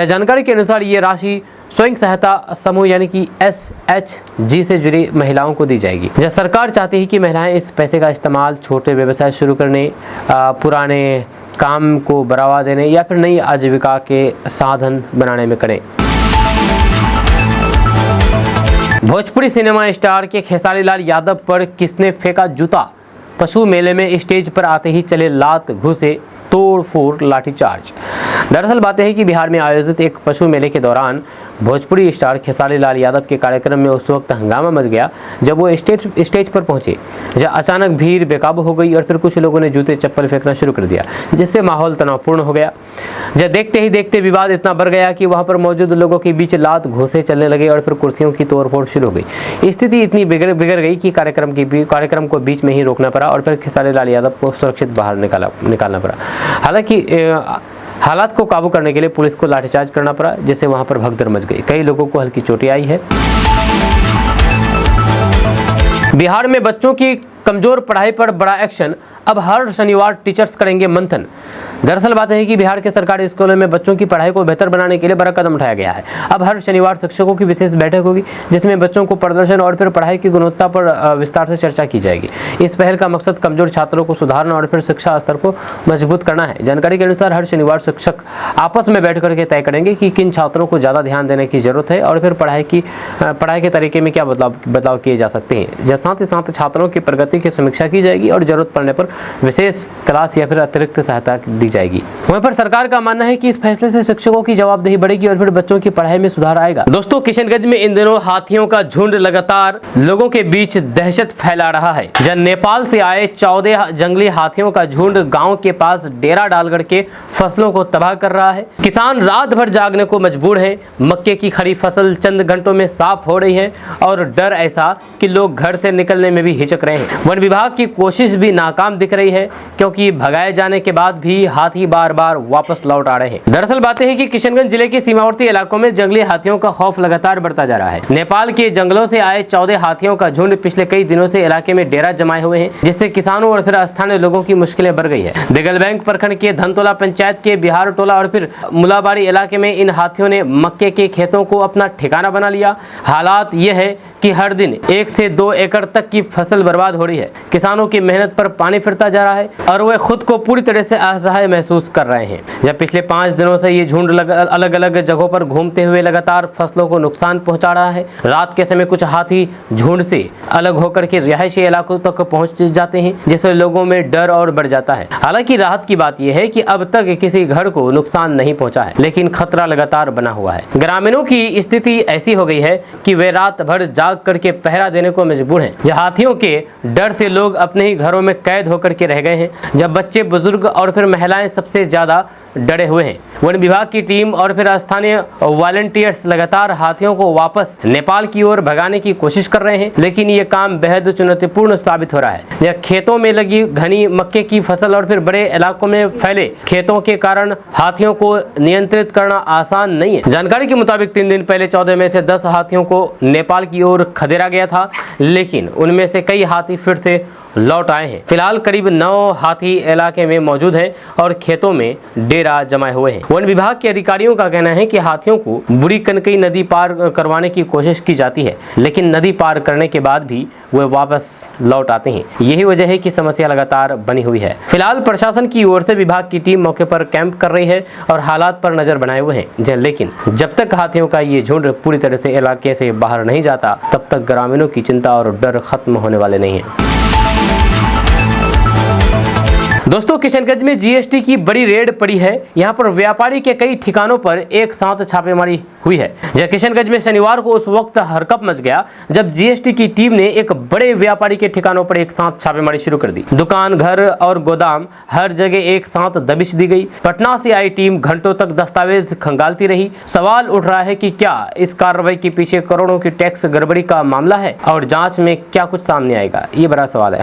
जानकारी के अनुसार ये राशि स्वयं सहायता समूह यानी कि SHG से जुड़ी महिलाओं को दी जाएगी। सरकार चाहती है कि महिलाएं इस पैसे का इस्तेमाल छोटे व्यवसाय शुरू करने, पुराने काम को बढ़ावा देने या फिर नई आजीविका के साधन बनाने में करें। भोजपुरी सिनेमा स्टार के खेसारी लाल यादव पर किसने फेंका जूता, पशु मेले में स्टेज पर आते ही चले लात घुसे तोड़-फोड़ लाठीचार्ज। दरअसल बात है कि बिहार में आयोजित एक पशु मेले के दौरान भोजपुरी स्टार खेसारी लाल यादव के कार्यक्रम में उस वक्त हंगामा मच गया जब वो स्टेज पर पहुंचे। अचानक भीड़ बेकाबू हो गई और फिर कुछ लोगों ने जूते चप्पल फेंकना शुरू कर दिया, जिससे माहौल तनावपूर्ण हो गया। देखते ही देखते विवाद इतना बढ़ गया कि वहां पर मौजूद लोगों के बीच लात घूंसे चलने लगे और फिर कुर्सियों की तोड़फोड़ शुरू हो गई। स्थिति इतनी बिगड़ गई कि कार्यक्रम को बीच में ही रोकना पड़ा और फिर खेसारी लाल यादव को सुरक्षित बाहर निकालना पड़ा। हालांकि हालात को काबू करने के लिए पुलिस को लाठीचार्ज करना पड़ा, जिससे वहां पर भगदड़ मच गई। कई लोगों को हल्की चोटें आई है। बिहार में बच्चों की कमजोर पढ़ाई पर बड़ा एक्शन, अब हर शनिवार टीचर्स करेंगे मंथन। दरअसल बात है कि बिहार के सरकारी स्कूलों में बच्चों की पढ़ाई को बेहतर बनाने के लिए बड़ा कदम उठाया गया है। अब हर शनिवार शिक्षकों की विशेष बैठक होगी, जिसमें बच्चों को प्रदर्शन और फिर पढ़ाई की गुणवत्ता पर विस्तार से चर्चा की जाएगी। इस पहल का मकसद कमजोर छात्रों को सुधारना और फिर शिक्षा स्तर को मजबूत करना है। जानकारी के अनुसार हर शनिवार शिक्षक आपस में बैठ करके तय करेंगे कि किन छात्रों को ज़्यादा ध्यान देने की जरूरत है और फिर पढ़ाई के तरीके में क्या बदलाव किए जा सकते हैं। साथ ही साथ छात्रों की प्रगति की समीक्षा की जाएगी और जरूरत पड़ने पर विशेष क्लास या फिर अतिरिक्त सहायता दी जाएगी। वहीं पर सरकार का मानना है कि इस फैसले से शिक्षकों की जवाबदेही बढ़ेगी और फिर बच्चों की पढ़ाई में सुधार आएगा। दोस्तों, किशनगंज में इन दिनों हाथियों का झुंड लगातार लोगों के बीच दहशत फैला रहा है। जब नेपाल से आए 14 जंगली हाथियों का झुंड गांव के पास डेरा डाल करके फसलों को तबाह कर रहा है। किसान रात भर जागने को मजबूर है। मक्के की खड़ी फसल चंद घंटों में साफ हो रही है और डर ऐसा कि लोग घर से निकलने में भी हिचक रहे हैं। वन विभाग की कोशिश भी नाकाम दिख रही है, क्योंकि भगाए जाने के बाद भी हाथी बार बार वापस लौट आ रहे हैं। दरअसल बातें हैं कि किशनगंज जिले के सीमावर्ती इलाकों में जंगली हाथियों का खौफ लगातार बढ़ता जा रहा है। नेपाल के जंगलों से आए 14 हाथियों का झुंड पिछले कई दिनों से इलाके में डेरा जमाए हुए हैं, जिससे किसानों और फिर स्थानीय लोगों की मुश्किलें बढ़ गई है। दिगलबैंक प्रखंड के धनतोला पंचायत के बिहार टोला और फिर मुलाबाड़ी इलाके में इन हाथियों ने मक्के के खेतों को अपना ठिकाना बना लिया। हालात ये है कि हर दिन 1 से 2 एकड़ तक की फसल बर्बाद हो रही है। किसानों की मेहनत पर पानी फिरता जा रहा है और वे खुद को पूरी तरह से असहाय महसूस कर रहे हैं। जब पिछले 5 दिनों से ये झुंड अलग अलग जगहों पर घूमते हुए लगातार फसलों को नुकसान पहुंचा रहा है। रात के समय कुछ हाथी झुंड से अलग होकर के रिहायशी इलाकों तक पहुंच जाते हैं, जिससे लोगों में डर और बढ़ जाता है। हालांकि राहत की बात यह है कि अब तक किसी घर को नुकसान नहीं पहुंचा है, लेकिन खतरा लगातार बना हुआ है। ग्रामीणों की स्थिति ऐसी हो गई है कि वे रात भर जाग करके पहरा देने को मजबूर हैं। हाथियों के डर से लोग अपने ही घरों में कैद होकर के रह गए हैं, जब बच्चे, बुजुर्ग और फिर महिलाएं सबसे ज्यादा डरे हुए हैं। वन विभाग की टीम और फिर स्थानीय वॉलंटियर्स लगातार हाथियों को वापस नेपाल की ओर भगाने की कोशिश कर रहे हैं, लेकिन ये काम बेहद चुनौतीपूर्ण साबित हो रहा है। यह खेतों में लगी घनी मक्के की फसल और फिर बड़े इलाकों में फैले खेतों के कारण हाथियों को नियंत्रित करना आसान नहीं है। जानकारी के मुताबिक 3 दिन पहले 14 में से 10 हाथियों को नेपाल की ओर खदेड़ा गया था, लेकिन उनमें से कई हाथी फिर से लौट आए हैं। फिलहाल करीब 9 हाथी इलाके में मौजूद हैं और खेतों में डेरा जमाए हुए हैं। वन विभाग के अधिकारियों का कहना है कि हाथियों को बुरी कनकई नदी पार करवाने की कोशिश की जाती है, लेकिन नदी पार करने के बाद भी वे वापस लौट आते हैं। यही वजह है कि समस्या लगातार बनी हुई है। फिलहाल प्रशासन की ओर से विभाग की टीम मौके पर कैंप कर रही है और हालात पर नजर बनाए हुए हैं, लेकिन जब तक हाथियों का ये झुंड पूरी तरह से इलाके से बाहर नहीं जाता, तब तक ग्रामीणों की चिंता और डर खत्म होने वाले नहीं है। दोस्तों, किशनगंज में जीएसटी की बड़ी रेड पड़ी है। यहाँ पर व्यापारी के कई ठिकानों पर एक साथ छापेमारी हुई है। जब किशनगंज में शनिवार को उस वक्त हरकंप मच गया जब जीएसटी की टीम ने एक बड़े व्यापारी के ठिकानों पर एक साथ छापेमारी शुरू कर दी। दुकान, घर और गोदाम हर जगह एक साथ दबिश दी गई। पटना से आई टीम घंटों तक दस्तावेज खंगालती रही। सवाल उठ रहा है कि क्या इस कार्रवाई के पीछे करोड़ों की टैक्स गड़बड़ी का मामला है और जाँच में क्या कुछ सामने आएगा, ये बड़ा सवाल है।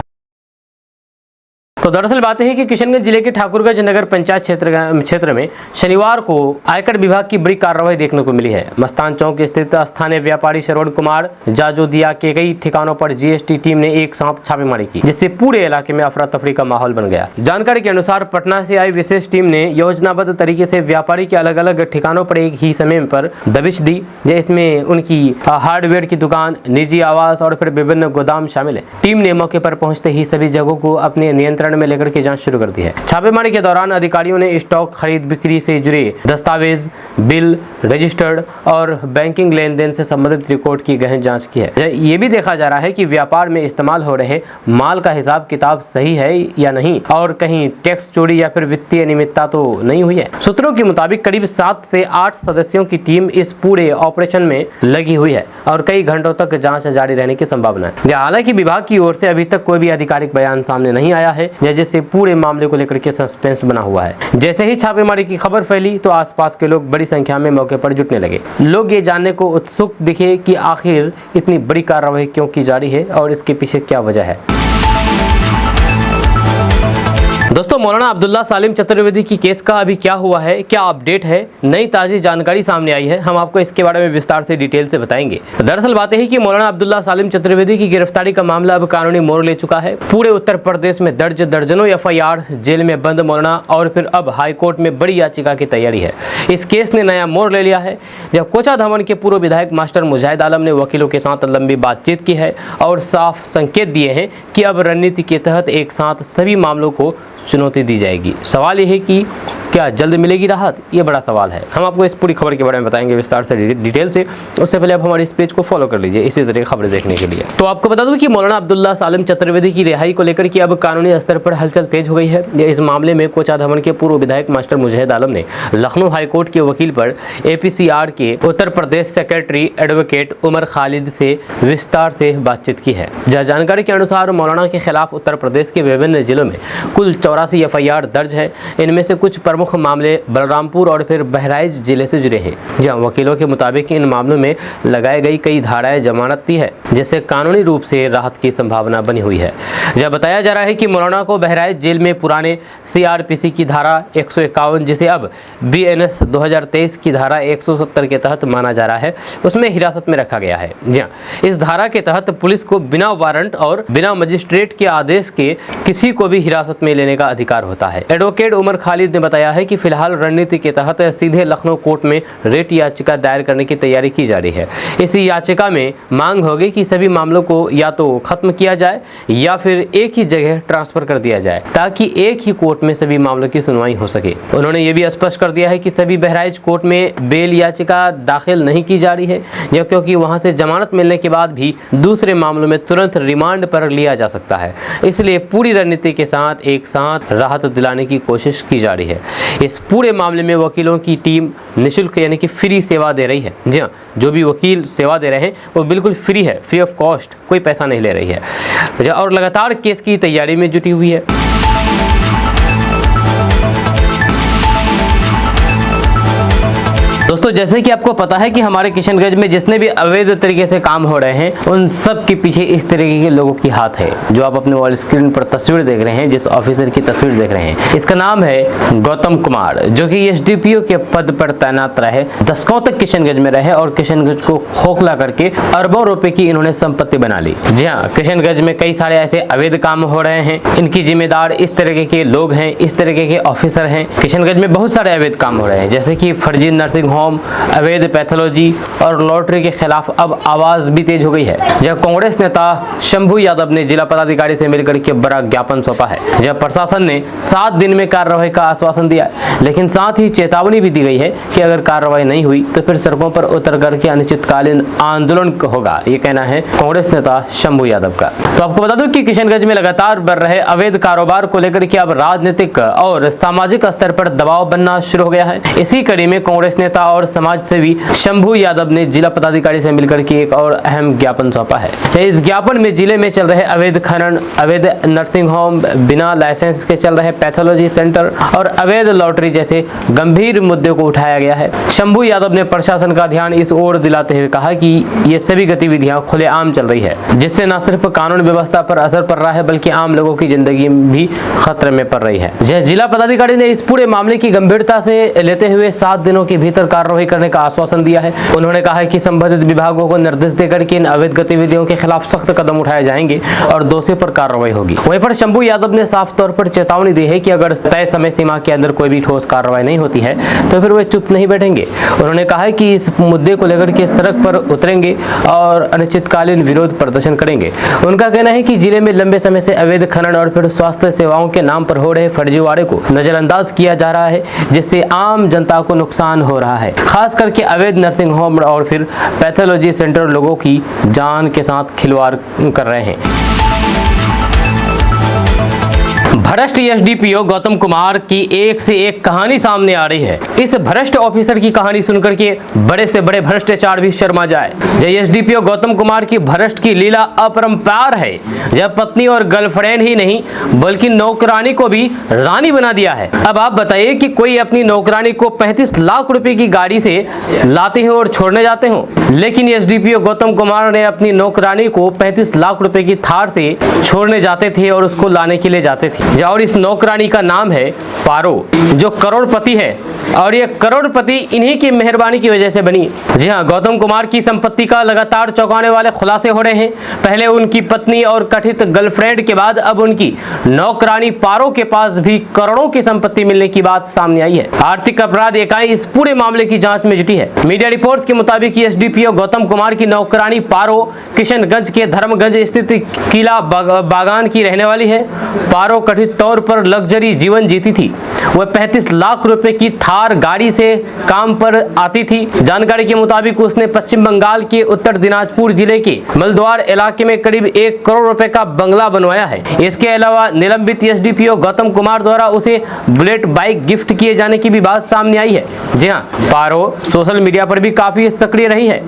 तो दरअसल बात है कि किशनगंज जिले के ठाकुरगंज नगर पंचायत क्षेत्र में शनिवार को आयकर विभाग की बड़ी कार्रवाई देखने को मिली है। मस्तान चौक स्थित स्थानीय व्यापारी श्रवण कुमार जाजोदिया के कई ठिकानों पर जीएसटी टीम ने एक साथ छापेमारी की, जिससे पूरे इलाके में अफरा तफरी का माहौल बन गया। जानकारी के अनुसार पटना से आई विशेष टीम ने योजनाबद्ध तरीके से व्यापारी के अलग अलग ठिकानों पर एक ही समय पर दबिश दी, जिसमें उनकी हार्डवेयर की दुकान, निजी आवास और फिर विभिन्न गोदाम शामिल है। टीम ने मौके पर पहुंचते ही सभी जगहों को अपने नियंत्रण में लेकर के जांच शुरू कर दी है। छापेमारी के दौरान अधिकारियों ने स्टॉक खरीद बिक्री से जुड़े दस्तावेज, बिल, रजिस्टर्ड और बैंकिंग लेन देन से संबंधित रिकॉर्ड की गहन जांच की है। ये भी देखा जा रहा है कि व्यापार में इस्तेमाल हो रहे माल का हिसाब किताब सही है या नहीं और कहीं टैक्स चोरी या फिर वित्तीय अनियमितता तो नहीं हुई है। सूत्रों के मुताबिक करीब 7 से 8 सदस्यों की टीम इस पूरे ऑपरेशन में लगी हुई है और कई घंटों तक जांच जारी रहने की संभावना है। हालांकि विभाग की ओर से अभी तक कोई भी आधिकारिक बयान सामने नहीं आया है, जिससे पूरे मामले को लेकर के सस्पेंस बना हुआ है। जैसे ही छापेमारी की खबर फैली तो आसपास के लोग बड़ी संख्या में मौके पर जुटने लगे। लोग ये जानने को उत्सुक दिखे कि आखिर इतनी बड़ी कार्रवाई क्यों की जा रही है और इसके पीछे क्या वजह है। दोस्तों, मौलाना अब्दुल्ला सालिम चतुर्वेदी की केस का अभी क्या हुआ है, क्या अपडेट है, नई ताज़ी जानकारी सामने आई है, हम आपको इसके बारे में विस्तार से डिटेल से बताएंगे। दरअसल बात है कि मौलाना अब्दुल्ला सालिम चतुर्वेदी की गिरफ्तारी का मामला अब कानूनी मोड़ ले चुका है। पूरे उत्तर प्रदेश में दर्जनों FIR, जेल में बंद मौलाना और फिर अब हाईकोर्ट में बड़ी याचिका की तैयारी है। इस केस ने नया मोड़ ले लिया है जब कोचा धवन के पूर्व विधायक मास्टर मुजाहिद आलम ने वकीलों के साथ लंबी बातचीत की है और साफ संकेत दिए हैं कि अब रणनीति के तहत एक साथ सभी मामलों को चुनौती दी जाएगी। सवाल यह है कि क्या जल्द मिलेगी राहत, ये बड़ा सवाल है। हम आपको इस पूरी खबर के बारे में बताएंगे विस्तार से डिटेल से। उससे पहले आप हमारे इस पेज को फॉलो कर लीजिए इसी तरह की खबरें देखने के लिए। तो आपको बता दूं कि मौलाना अब्दुल्ला सालिम चतुर्वेदी की रिहाई को लेकर के अब कानूनी स्तर पर हलचल तेज हो गई है। इस मामले में कोचा धवन के पूर्व विधायक मास्टर मुजाहिद आलम ने लखनऊ हाईकोर्ट के वकील पर APCR के उत्तर प्रदेश सेक्रेटरी एडवोकेट उमर खालिद से विस्तार से बातचीत की है। जानकारी के अनुसार मौलाना के खिलाफ उत्तर प्रदेश के विभिन्न जिलों में कुल 84 FIR दर्ज है। इनमें से कुछ प्रमुख मामले बलरामपुर और फिर बहराइच जिले से जुड़े हैं, जहां वकीलों के मुताबिक इन मामलों में लगाई गई कई धाराएं जमानती है, जिससे कानूनी रूप से राहत की संभावना बनी हुई है। जब बताया जा रहा है कि मौलाना को बहराइच जेल में पुराने CRPC की धारा 151, जिसे अब BNS 2023 की धारा 170 के तहत माना जा रहा है, उसमें हिरासत में रखा गया है। इस धारा के तहत पुलिस को बिना वारंट और बिना मजिस्ट्रेट के आदेश के किसी को भी हिरासत में लेने का अधिकार होता है। एडवोकेट उमर खालिद ने बताया है कि फिलहाल रणनीति के तहत सीधे लखनऊ कोर्ट में रेट याचिका दायर करने की तैयारी की जा रही है। इस याचिका में मांग होगी कि सभी मामलों को या तो खत्म किया जाए या फिर एक ही जगह ट्रांसफर कर दिया जाए, ताकि एक ही कोर्ट में सभी मामलों की सुनवाई हो सके। उन्होंने ये भी स्पष्ट कर दिया है कि सभी बहराइच कोर्ट में बेल याचिका दाखिल नहीं की जा रही है, या क्योंकि वहां से जमानत मिलने के बाद भी दूसरे मामलों में तुरंत रिमांड पर लिया जा सकता है। इसलिए पूरी रणनीति के साथ एक साथ राहत दिलाने की कोशिश की जा रही है। इस पूरे मामले में वकीलों की टीम निःशुल्क यानी कि फ्री सेवा दे रही है। जी हाँ, जो भी वकील सेवा दे रहे हैं वो बिल्कुल फ्री है, फ्री ऑफ कॉस्ट, कोई पैसा नहीं ले रही है और लगातार केस की तैयारी में जुटी हुई है। दोस्तों, जैसे कि आपको पता है कि हमारे किशनगंज में जितने भी अवैध तरीके से काम हो रहे हैं उन सब के पीछे इस तरीके के लोगों की हाथ है। जो आप अपने वॉल स्क्रीन पर तस्वीर देख रहे हैं, जिस ऑफिसर की तस्वीर देख रहे हैं, इसका नाम है गौतम कुमार, जो कि SDPO के पद पर तैनात रहे, दशकों तक किशनगंज में रहे और किशनगंज को खोखला करके अरबों रुपए की इन्होंने संपत्ति बना ली। जी हाँ, किशनगंज में कई सारे ऐसे अवैध काम हो रहे हैं, इनकी जिम्मेदार इस तरीके के लोग हैं, इस तरीके के ऑफिसर हैं। किशनगंज में बहुत सारे अवैध काम हो रहे हैं, जैसे कि फर्जी नर्सिंग होम, अवैध पैथोलॉजी और लॉटरी के खिलाफ अब आवाज भी तेज हो गई है। जब कांग्रेस नेता शंभू यादव ने जिला पदाधिकारी से मिलकर के बड़ा ज्ञापन सौंपा है, जब प्रशासन ने 7 दिन में कार्रवाई का आश्वासन दिया, लेकिन साथ ही चेतावनी भी दी गई है कि अगर कार्रवाई नहीं हुई तो फिर सड़कों पर उतर करके अनिश्चितकालीन आंदोलन होगा। ये कहना है कांग्रेस नेता शंभू यादव का। तो आपको बता दूं कि किशनगंज में लगातार बढ़ रहे अवैध कारोबार को लेकर के अब राजनीतिक और सामाजिक स्तर पर दबाव बनना शुरू हो गया है। इसी कड़ी में कांग्रेस नेता और समाज सेवी शंभू यादव ने जिला पदाधिकारी से मिलकर के एक और अहम ज्ञापन सौंपा है। इस ज्ञापन में जिले में चल रहे अवैध खनन, अवैध नर्सिंग होम, बिना लाइसेंस के चल रहे पैथोलॉजी सेंटर और अवैध लॉटरी जैसे गंभीर मुद्दे को उठाया गया है। शंभू यादव ने प्रशासन का ध्यान इस ओर दिलाते हुए कहा कि ये सभी गतिविधियां खुलेआम चल रही है, जिससे न सिर्फ कानून व्यवस्था पर असर पड़ रहा है बल्कि आम लोगों की जिंदगी भी खतरे में पड़ रही है। जिला पदाधिकारी ने इस पूरे मामले की गंभीरता से लेते हुए 7 दिनों के भीतर कार्रवाई करने का आश्वासन दिया है। उन्होंने कहा है कि संबंधित विभागों को निर्देश देकर के इन अवैध गतिविधियों के खिलाफ सख्त कदम उठाए जाएंगे और दोषी पर कार्रवाई होगी। वहीं पर शंभू यादव ने साफ तौर पर चेतावनी दी है कि अगर तय समय सीमा के अंदर कोई भी ठोस कार्रवाई नहीं होती है तो फिर वे चुप नहीं बैठेंगे। उन्होंने कहा है कि इस मुद्दे को लेकर के सड़क पर उतरेंगे और अनिश्चितकालीन विरोध प्रदर्शन करेंगे। उनका कहना है कि जिले में लंबे समय से अवैध खनन और फिर स्वास्थ्य सेवाओं के नाम पर हो रहे फर्जीवाड़े को नजरअंदाज किया जा रहा है, जिससे आम जनता को नुकसान हो रहा है। खास करके अवैध नर्सिंग होम और फिर पैथोलॉजी सेंटर लोगों की जान के साथ खिलवाड़ कर रहे हैं। भ्रष्ट SDPO गौतम कुमार की एक से एक कहानी सामने आ रही है। इस भ्रष्ट ऑफिसर की कहानी सुनकर के बड़े से बड़े भ्रष्टाचार भी शर्मा जाए। SDPO गौतम कुमार की भ्रष्ट की लीला अपरंपार है। जब पत्नी और गर्लफ्रेंड ही नहीं बल्कि नौकरानी को भी रानी बना दिया है। अब आप बताइए कि कोई अपनी नौकरानी को 35 लाख रुपए की गाड़ी से लाते हो और छोड़ने जाते हो, लेकिन SDPO गौतम कुमार ने अपनी नौकरानी को 35 लाख रुपए की थार से छोड़ने जाते थे और उसको लाने के लिए जाते थे। और इस नौकरानी का नाम है पारो, जो करोड़पति है और ये करोड़पति इन्हीं की मेहरबानी की वजह से बनी। जी हाँ, गौतम कुमार की संपत्ति का लगातार चौंकाने वाले खुलासे हो रहे हैं। पहले उनकी पत्नी और कथित गर्लफ्रेंड के बाद अब उनकी नौकरानी पारो के पास भी करोड़ों की संपत्ति मिलने की बात सामने आई है। आर्थिक अपराध इकाई इस पूरे मामले की जांच में जुटी है। मीडिया रिपोर्ट्स के मुताबिक एसडीपीओ गौतम कुमार की नौकरानी पारो किशनगंज के धर्मगंज स्थित किला बागान की रहने वाली है। पारो कथित तौर पर लग्जरी जीवन जीती थी। वह 35 लाख रुपए की थार गाड़ी से काम पर आती थी। जानकारी के मुताबिक उसने पश्चिम बंगाल के उत्तर दिनाजपुर जिले के मलद्वार इलाके में करीब 1 करोड़ रुपए का बंगला बनवाया है। इसके अलावा निलंबित एसडीपीओ गौतम कुमार द्वारा उसे बुलेट बाइक गिफ्ट किए जाने की भी बात सामने आई है। जी हाँ, पारो सोशल मीडिया पर भी काफी सक्रिय रही है।